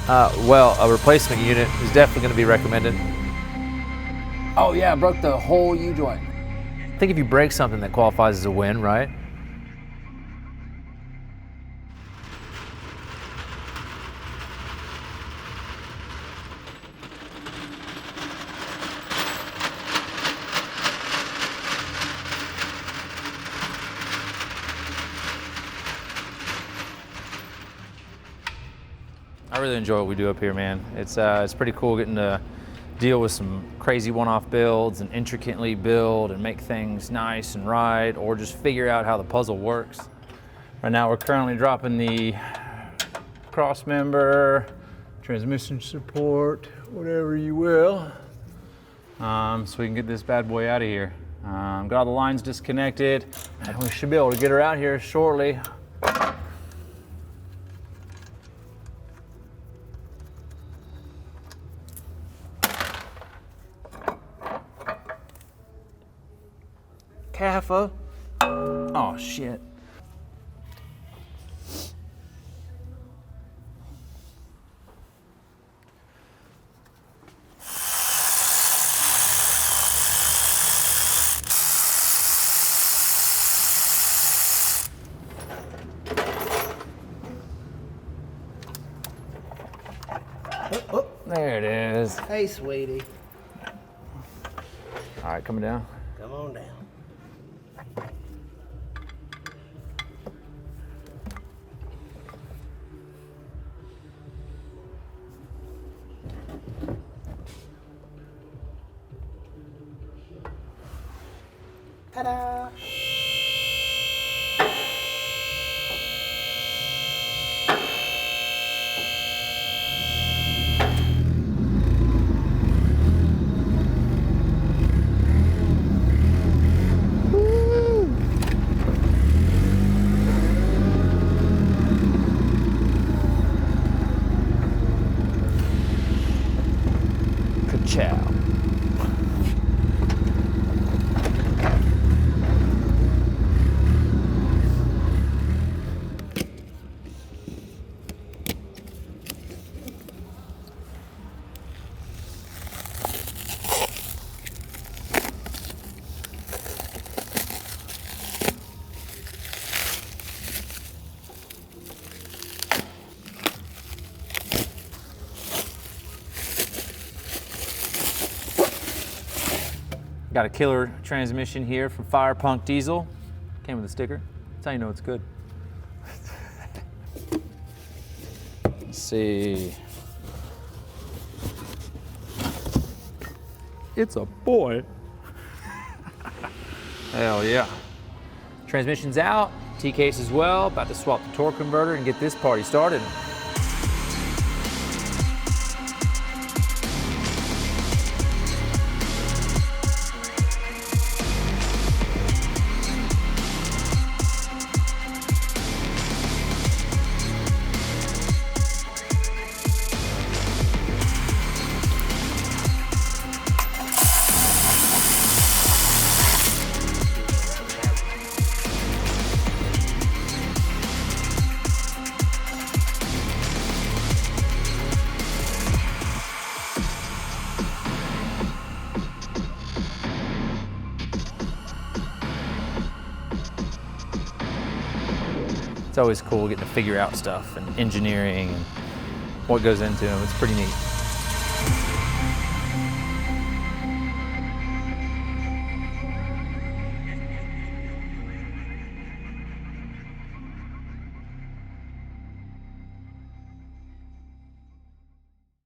Well, a replacement unit is definitely going to be recommended. Oh yeah, I broke the whole U-joint. I think if you break something, that qualifies as a win, right? I really enjoy what we do up here, man. It's pretty cool getting to deal with some crazy one-off builds and intricately build and make things nice and right, or just figure out how the puzzle works. Right now we're currently dropping the cross member, transmission support, whatever you will, so we can get this bad boy out of here. Got all the lines disconnected, and we should be able to get her out here shortly. Caffa. Oh shit. Oh, there it is. Hey, sweetie. All right, coming down. Come on down. Ta-da! Ka-chow. Got a killer transmission here from Fire Punk Diesel. Came with a sticker. That's how you know it's good. Let's see. It's a boy. Hell yeah. Transmission's out, T-case as well. About to swap the torque converter and get this party started. It's always cool getting to figure out stuff and engineering and what goes into them. It's pretty neat.